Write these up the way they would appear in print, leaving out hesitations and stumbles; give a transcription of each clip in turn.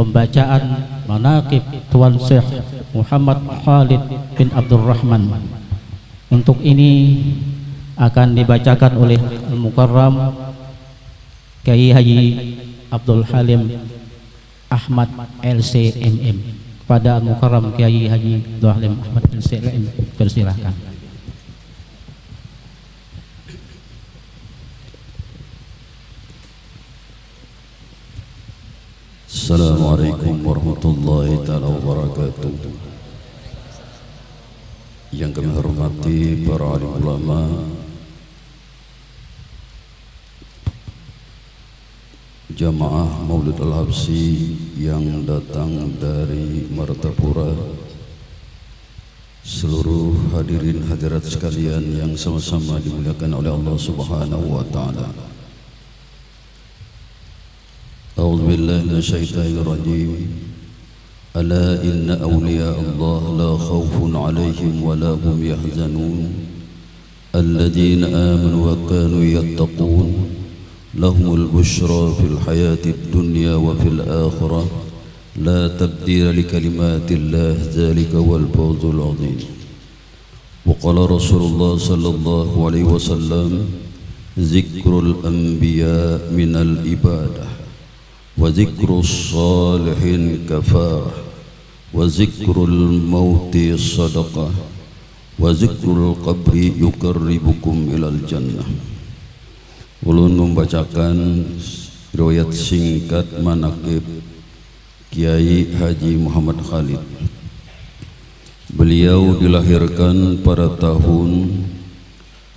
pembacaan manaqib Tuan Syekh Muhammad Khalid bin Abdurrahman. Untuk ini akan dibacakan oleh Al-Mukarram Kiai Haji Abdul Halim Ahmad LCMM. Kepada Al-Mukarram Kiai Haji Abdul Halim Ahmad LCMM, persilahkan. Assalamualaikum warahmatullahi taala wabarakatuh. Yang kami hormati para alim ulama, jamaah Maulid Al-Habsyi yang datang dari Martapura, seluruh hadirin hadirat sekalian yang sama-sama dimuliakan oleh Allah Subhanahu wa taala. A'udzu billahi minasyaitonir rajim. Ala inna awliya Allah la khaufun 'alaihim wa la hum yahzanun. Alladzina amanu wa kanu yattaqun. Lahumul busyra fil hayatid dunya wa fil akhirah. La tabdila li kalimatillah, dzalika wal fawzul 'adzim. Wa qala Rasulullah sallallahu alaihi wasallam, zikrul anbiya minal ibadah, wa zikrus salihin kafarah, wa zikrul mauti sadaqah, wa zikrul qabri yuqarribukum ilal jannah. Ulun membacakan riwayat singkat manaqib Kiai Haji Muhammad Khalid. Beliau dilahirkan pada tahun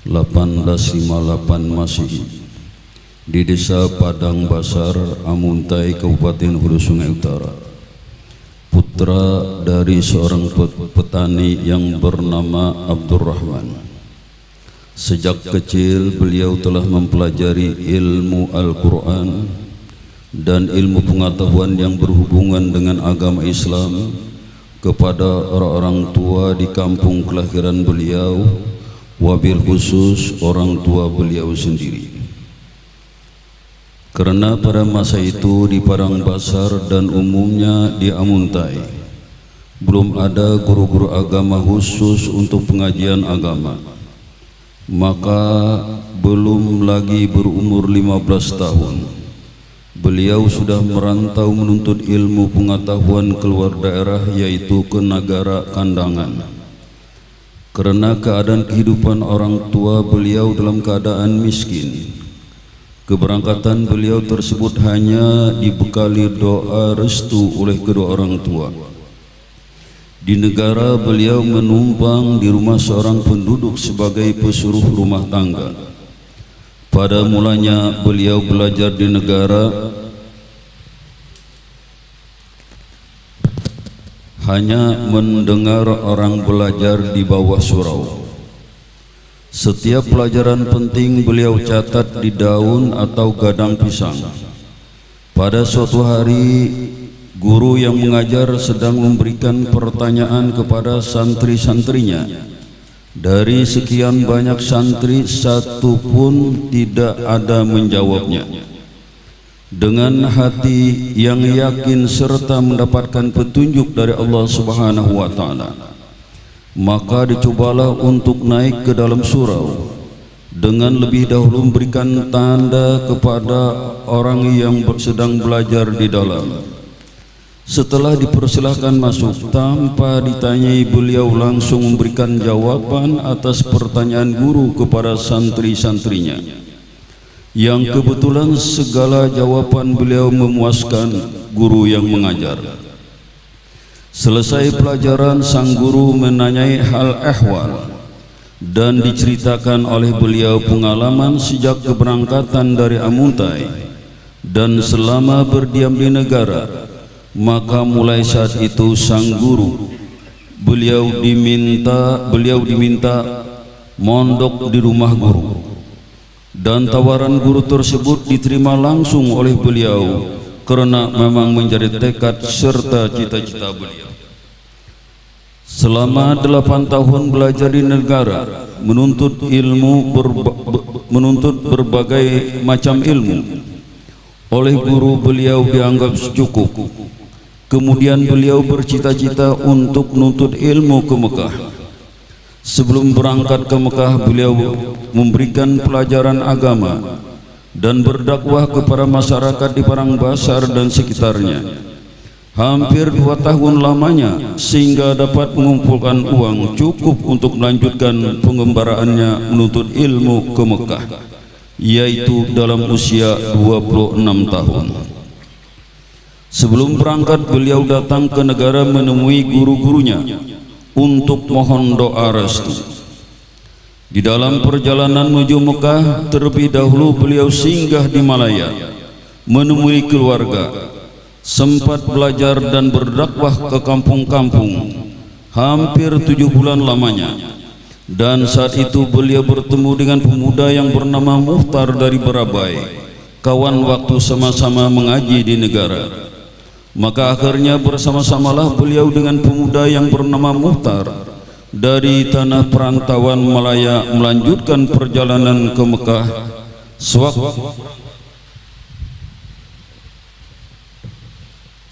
1858 Masehi di desa Padang Basar, Amuntai, Kabupaten Hulu Sungai Utara. Putra dari seorang petani yang bernama Abdurrahman. Sejak kecil beliau telah mempelajari ilmu Al-Quran dan ilmu pengetahuan yang berhubungan dengan agama Islam kepada orang-orang tua di kampung kelahiran beliau, wabil khusus orang tua beliau sendiri. Karena pada masa itu di Padang Basar dan umumnya di Amuntai belum ada guru-guru agama khusus untuk pengajian agama, maka belum lagi berumur 15 tahun beliau sudah merantau menuntut ilmu pengetahuan keluar daerah, yaitu ke negara Kandangan. Karena keadaan kehidupan orang tua beliau dalam keadaan miskin, keberangkatan beliau tersebut hanya dibekali doa restu oleh kedua orang tua. Di negara beliau menumpang di rumah seorang penduduk sebagai pesuruh rumah tangga. Pada mulanya beliau belajar di negara hanya mendengar orang belajar di bawah surau. Setiap pelajaran penting beliau catat di daun atau gadang pisang. Pada suatu hari, guru yang mengajar sedang memberikan pertanyaan kepada santri-santrinya. Dari sekian banyak santri, satu pun tidak ada menjawabnya. Dengan hati yang yakin serta mendapatkan petunjuk dari Allah Subhanahu wa taala, maka dicobalah untuk naik ke dalam surau dengan lebih dahulu memberikan tanda kepada orang yang sedang belajar di dalam. Setelah dipersilahkan masuk, tanpa ditanyai beliau langsung memberikan jawaban atas pertanyaan guru kepada santri-santrinya, yang kebetulan segala jawaban beliau memuaskan guru yang mengajar. Selesai pelajaran, sang guru menanyai hal ehwal dan diceritakan oleh beliau pengalaman sejak keberangkatan dari Amuntai dan selama berdiam di negara. Maka mulai saat itu sang guru beliau diminta mondok di rumah guru, dan tawaran guru tersebut diterima langsung oleh beliau karena memang menjadi tekad serta cita-cita beliau. Selama 8 tahun belajar di negara, menuntut berbagai macam ilmu, oleh guru beliau dianggap cukup. Kemudian beliau bercita-cita untuk menuntut ilmu ke Mekah. Sebelum berangkat ke Mekah, beliau memberikan pelajaran agama dan berdakwah kepada masyarakat di Padang Basar dan sekitarnya. Hampir 2 tahun lamanya, sehingga dapat mengumpulkan uang cukup untuk melanjutkan pengembaraannya menuntut ilmu ke Mekah, yaitu dalam usia 26 tahun. Sebelum berangkat, beliau datang ke negara menemui guru-gurunya untuk mohon doa restu. Di dalam perjalanan menuju Mekah, terlebih dahulu beliau singgah di Malaya menemui keluarga, sempat belajar dan berdakwah ke kampung-kampung hampir 7 bulan lamanya. Dan saat itu beliau bertemu dengan pemuda yang bernama Muhtar dari Barabai, kawan waktu sama-sama mengaji di negara. Maka akhirnya bersama-samalah beliau dengan pemuda yang bernama Muhtar dari tanah perantauan Malaya melanjutkan perjalanan ke Mekah.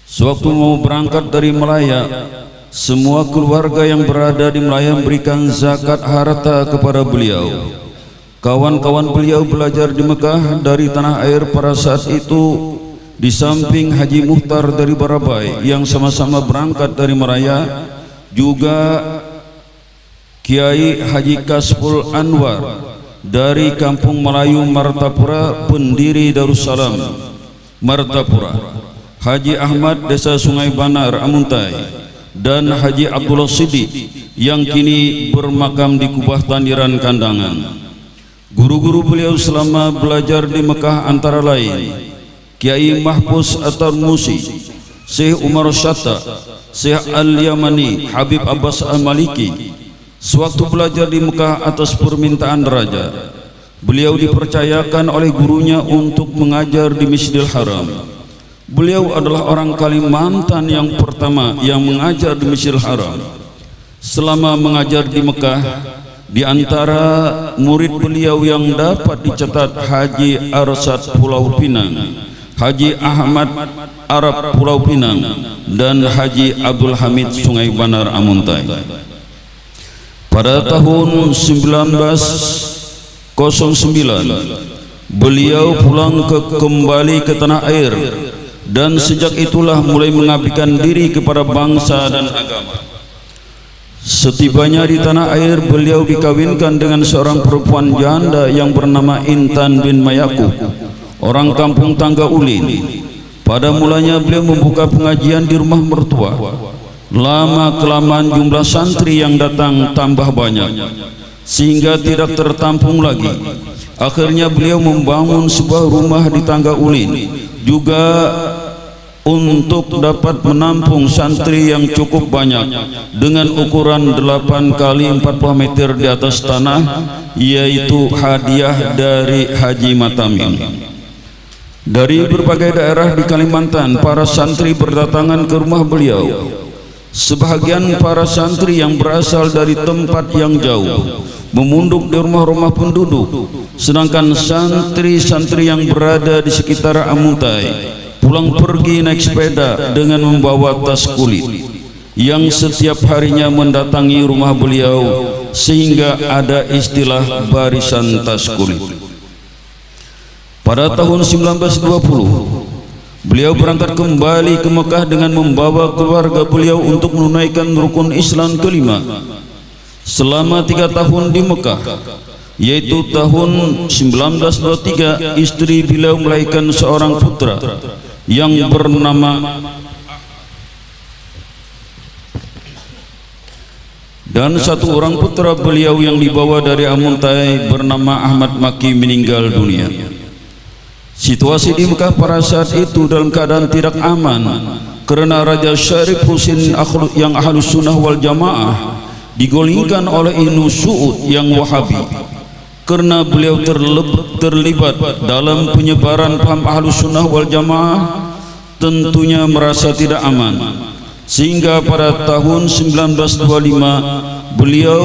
Sewaktu mau berangkat dari Malaya, semua keluarga yang berada di Malaya memberikan zakat harta kepada beliau. Kawan-kawan beliau belajar di Mekah dari tanah air pada saat itu. Di samping Haji Muhtar dari Barabai yang sama-sama berangkat dari Malaya, juga Kiai Haji Kasful Anwar dari Kampung Melayu Martapura, pendiri Darussalam Martapura, Haji Ahmad Desa Sungai Banar Amuntai, dan Haji Abdullah Siddiq yang kini bermakam di Kubah Tandiran Kandangan. Guru-guru beliau selama belajar di Mekah antara lain Kiai Mahfuz At-Tarmusi, Syekh Umar Syatta, Syekh Al-Yamani, Habib Abbas Al-Maliki. Sewaktu belajar di Mekah atas permintaan raja, beliau dipercayakan oleh gurunya untuk mengajar di Masjidil Haram. Beliau adalah orang Kalimantan yang pertama yang mengajar di Masjidil Haram. Selama mengajar di Mekah, di antara murid beliau yang dapat dicatat Haji Arsad Pulau Pinang, Haji Ahmad Arab Pulau Pinang, dan Haji Abdul Hamid Sungai Banar Amuntai. Pada tahun 1909 beliau pulang kembali ke tanah air, dan sejak itulah mulai mengabdikan diri kepada bangsa dan agama. Setibanya di tanah air, beliau dikawinkan dengan seorang perempuan janda yang bernama Intan bin Mayakub, orang kampung Tangga Ulin. Pada mulanya beliau membuka pengajian di rumah mertua. Lama kelamaan jumlah santri yang datang tambah banyak, sehingga tidak tertampung lagi. Akhirnya beliau membangun sebuah rumah di Tangga Ulin, juga untuk dapat menampung santri yang cukup banyak, dengan ukuran 8 kali 40 meter di atas tanah, yaitu hadiah dari Haji Matamin. Dari berbagai daerah di Kalimantan, para santri berdatangan ke rumah beliau. Sebahagian para santri yang berasal dari tempat yang jauh memunduk di rumah-rumah penduduk, sedangkan santri-santri yang berada di sekitar Amuntai pulang pergi naik sepeda dengan membawa tas kulit yang setiap harinya mendatangi rumah beliau, sehingga ada istilah barisan tas kulit. Pada tahun 1920 beliau berangkat kembali ke Mekah dengan membawa keluarga beliau untuk menunaikan rukun Islam kelima. Selama 3 tahun di Mekah, yaitu tahun 1923, istri beliau melahirkan seorang putra yang bernama, dan satu orang putra beliau yang dibawa dari Amuntai bernama Ahmad Maki meninggal dunia. Situasi di Mekah pada saat itu dalam keadaan tidak aman, karena Raja Syarif Husin yang Ahlus Sunnah wal Jamaah digolingkan oleh Ibnu Su'ud yang Wahabi, karena beliau terlibat dalam penyebaran paham Ahlus Sunnah wal Jamaah, tentunya merasa tidak aman, sehingga pada tahun 1925 beliau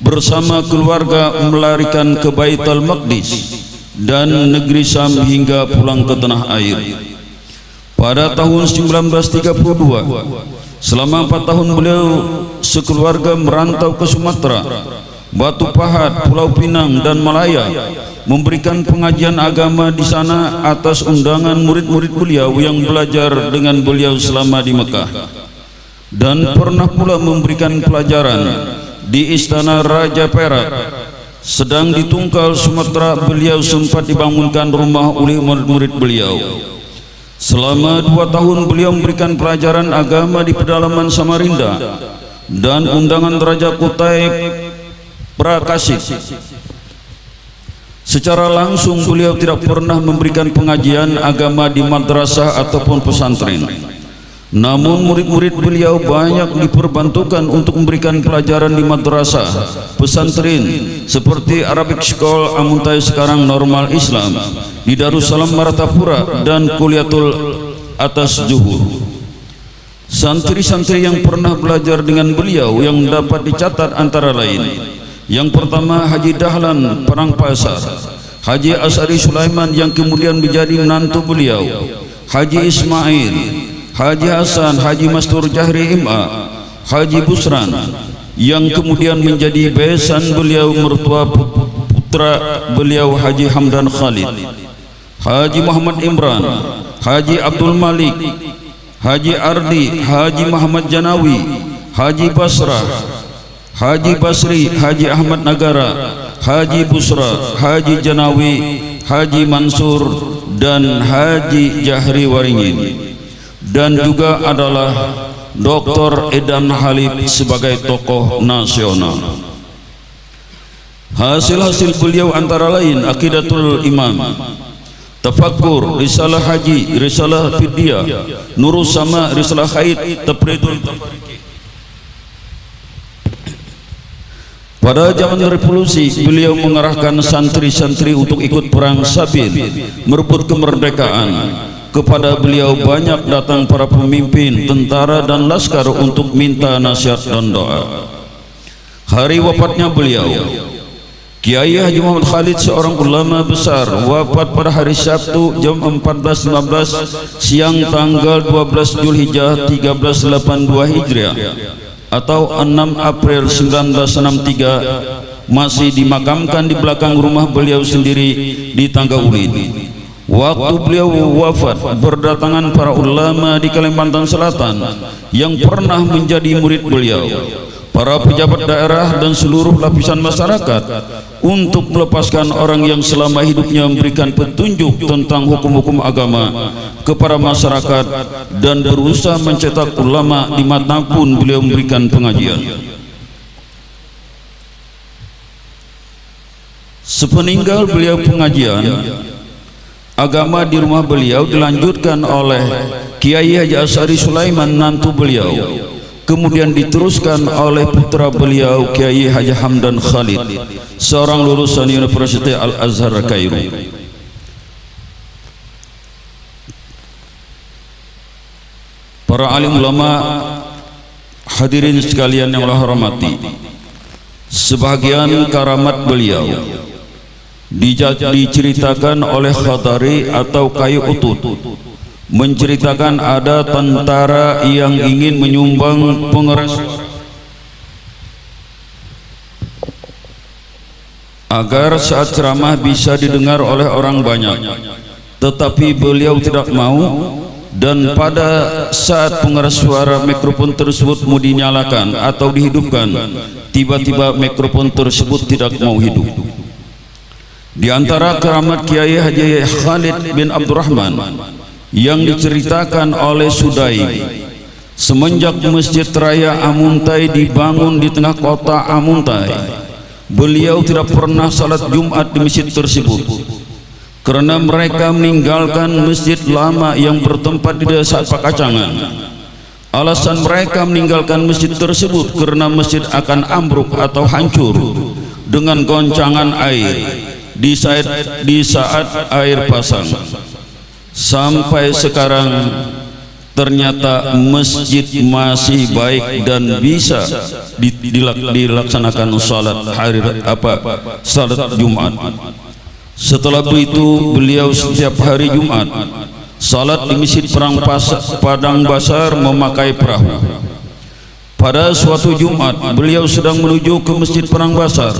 bersama keluarga melarikan ke Baitul Maqdis dan negeri Syam hingga pulang ke tanah air. Pada tahun 1932, selama 4 tahun beliau sekeluarga merantau ke Sumatera, Batu Pahat, Pulau Pinang dan Malaya, memberikan pengajian agama di sana atas undangan murid-murid beliau yang belajar dengan beliau selama di Mekah, dan pernah pula memberikan pelajaran di Istana Raja Perak. Sedang di Tungkal, Sumatera, beliau sempat dibangunkan rumah oleh murid-murid beliau. Selama 2 tahun beliau memberikan pelajaran agama di pedalaman Samarinda dan undangan Raja Kutai Prakasit. Secara langsung beliau tidak pernah memberikan pengajian agama di madrasah ataupun pesantren. Namun murid-murid beliau banyak diperbantukan untuk memberikan pelajaran di madrasah, pesantren seperti Arabic School Amuntai sekarang Normal Islam, di Darussalam Martapura dan Kuliatul Atas Zuhur. Santri-santri yang pernah belajar dengan beliau yang dapat dicatat antara lain: yang pertama Haji Dahlan Parangpasar, Haji Asari Sulaiman yang kemudian menjadi menantu beliau, Haji Ismail, Haji Hasan, Haji Mastur Jahri MA, Haji Busran yang kemudian menjadi besan beliau, mertua putra beliau Haji Hamdan Khalid, Haji Muhammad Imran, Haji Abdul Malik, Haji Ardi, Haji Muhammad Janawi, Haji Basrah, Haji Basri, Haji Ahmad Nagara, Haji Busra, Haji Janawi, Haji Mansur dan Haji Jahri Waringin. Dan juga adalah Dr. Edan Halib sebagai tokoh nasional. Hasil-hasil beliau antara lain Aqidatul Imam, Tafakkur, Risalah Haji, Risalah Fidyah, Nurus Sama, Risalah Khaid, Tafridul. Pada zaman revolusi, beliau mengarahkan santri-santri untuk ikut perang Sabil, merebut kemerdekaan. Kepada beliau banyak datang para pemimpin, tentara dan laskar untuk minta nasihat dan doa. Hari wafatnya beliau, Kiai Haji Muhammad Khalid, seorang ulama besar, wafat pada hari Sabtu jam 14.15 siang tanggal 12 Zulhijjah 1382 Hijriah atau 6 April 1963, masih dimakamkan di belakang rumah beliau sendiri di Tangga Ulin. Waktu beliau wafat, berdatangan para ulama di Kalimantan Selatan yang pernah menjadi murid beliau, para pejabat daerah dan seluruh lapisan masyarakat untuk melepaskan orang yang selama hidupnya memberikan petunjuk tentang hukum-hukum agama kepada masyarakat dan berusaha mencetak ulama dimanapun beliau memberikan pengajian. Sepeninggal beliau pengajian agama di rumah beliau dilanjutkan oleh Kiai Haji Asari Sulaiman, nantu beliau, kemudian diteruskan oleh putra beliau Kiai Haji Hamdan Khalid, seorang lulusan Universitas Al-Azhar Kairo. Para alim ulama, hadirin sekalian yang Allah hormati, sebagian karamat beliau diceritakan oleh Khatari atau Kayu Utut, menceritakan ada tentara yang ingin menyumbang pengeras agar saat ceramah bisa didengar oleh orang banyak, tetapi beliau tidak mau, dan pada saat pengeras suara mikrofon tersebut mau dinyalakan atau dihidupkan, tiba-tiba mikrofon tersebut tidak mau hidup. Di antara keramat Kiai Haji Khalid bin Abdurrahman yang diceritakan oleh Sudai, semenjak Masjid Raya Amuntai dibangun di tengah kota Amuntai, beliau tidak pernah salat Jumat di masjid tersebut karena mereka meninggalkan masjid lama yang bertempat di desa Pakacangan. Alasan mereka meninggalkan masjid tersebut karena masjid akan ambruk atau hancur dengan goncangan air di saat air pasang. Sampai sekarang ternyata masjid masih baik dan bisa dilaksanakan salat Jumat. Setelah itu beliau setiap hari Jumat salat di Masjid Padang Basar memakai perahu. Pada suatu Jumat, beliau sedang menuju ke Masjid Padang Basar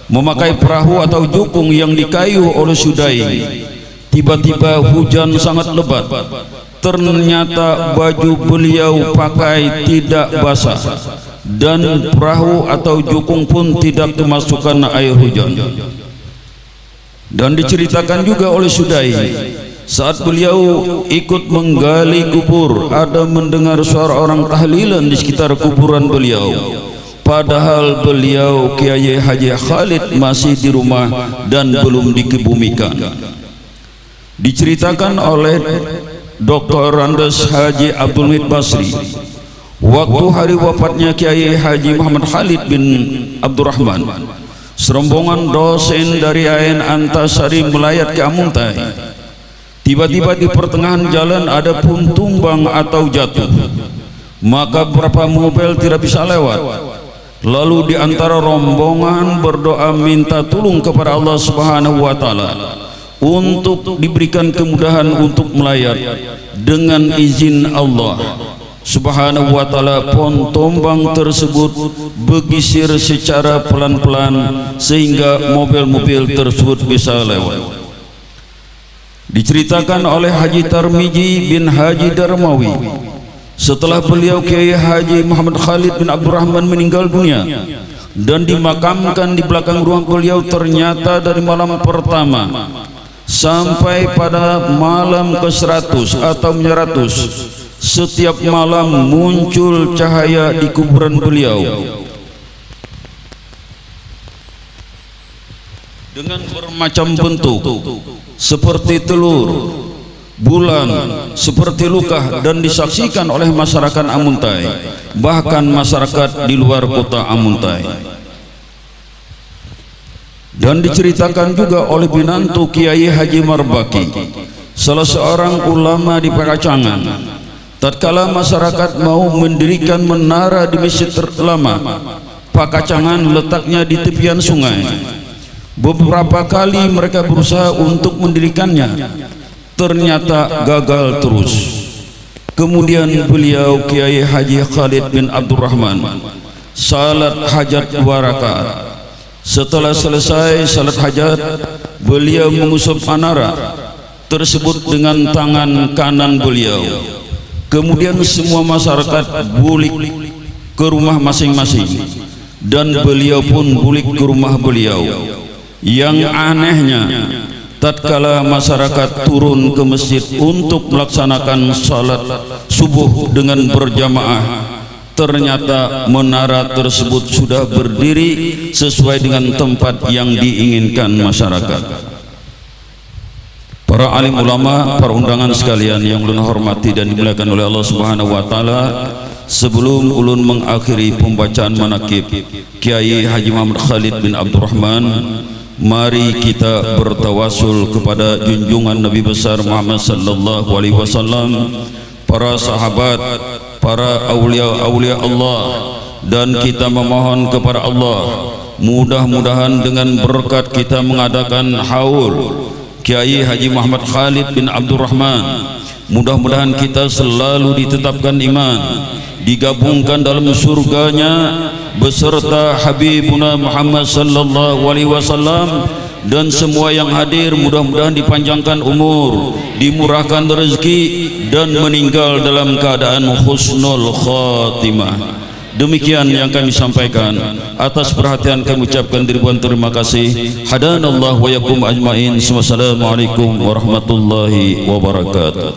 memakai perahu atau jukung yang dikayuh oleh Sudaing. Tiba-tiba hujan sangat lebat. Ternyata baju beliau pakai tidak basah dan perahu atau jukung pun tidak kemasukan air hujan. Dan diceritakan juga oleh Sudaing, saat beliau ikut menggali kubur, ada mendengar suara orang tahlilan di sekitar kuburan beliau. Padahal beliau Kiai Haji Khalid masih di rumah dan belum dikebumikan. Diceritakan oleh Dr. Randes Haji Abdul Hamid Basri, waktu hari wafatnya Kiai Haji Muhammad Khalid bin Abdurrahman, serombongan dosen dari AN Antasari melayat ke Amuntai. Tiba-tiba di pertengahan jalan ada pun tumbang atau jatuh, maka beberapa mobil tidak bisa lewat. Lalu di antara rombongan berdoa minta tolong kepada Allah Subhanahu wa taala untuk diberikan kemudahan untuk melayat. Dengan izin Allah Subhanahu wa taala, pohon tombang tersebut bergeser secara pelan-pelan sehingga mobil-mobil tersebut bisa lewat. Diceritakan oleh Haji Tarmiji bin Haji Darmawi, setelah beliau Kiai Haji Muhammad Khalid bin Abdurrahman meninggal dunia dan dimakamkan di belakang ruang beliau, ternyata dari malam pertama sampai pada malam ke-100 atau 100, setiap malam muncul cahaya di kuburan beliau dengan bermacam bentuk, seperti telur, bulan, seperti luka, dan disaksikan oleh masyarakat Amuntai, bahkan masyarakat di luar kota Amuntai. Dan diceritakan juga oleh binantu Kiai Haji Marbaki, salah seorang ulama di Pakacangan, tatkala masyarakat mau mendirikan menara di masjid terlama Pakacangan, letaknya di tepian sungai. Beberapa kali mereka berusaha untuk mendirikannya, ternyata gagal terus. Kemudian beliau Kiai Haji Khalid bin Abdurrahman salat hajat 2 rakaat. Setelah selesai salat hajat, beliau mengusap menara tersebut dengan tangan kanan beliau. Kemudian semua masyarakat bulik ke rumah masing-masing dan beliau pun bulik ke rumah beliau. Yang anehnya, tatkala masyarakat turun ke masjid untuk melaksanakan salat subuh dengan berjamaah, ternyata menara tersebut sudah berdiri sesuai dengan tempat yang diinginkan masyarakat. Para alim ulama, para undangan sekalian yang ulun hormati dan dimuliakan oleh Allah Subhanahu wa taala, sebelum ulun mengakhiri pembacaan manaqib Kiai Haji Muhammad Khalid bin Abdurrahman, mari kita bertawasul kepada junjungan Nabi besar Muhammad sallallahu alaihi wasallam, para sahabat, para aulia-aulia Allah, dan kita memohon kepada Allah, mudah-mudahan dengan berkat kita mengadakan haul Kiai Haji Muhammad Khalid bin Abdurrahman, mudah-mudahan kita selalu ditetapkan iman, digabungkan dalam surganya beserta Habibuna Muhammad sallallahu alaihi wasallam, dan semua yang hadir mudah-mudahan dipanjangkan umur, dimurahkan rezeki, dan meninggal dalam keadaan husnul khatimah. Demikian yang kami sampaikan. Atas perhatian kami ucapkan ribuan terima kasih. Hadanallahu wa yakum ajmain. Wassalamualaikum warahmatullahi wabarakatuh.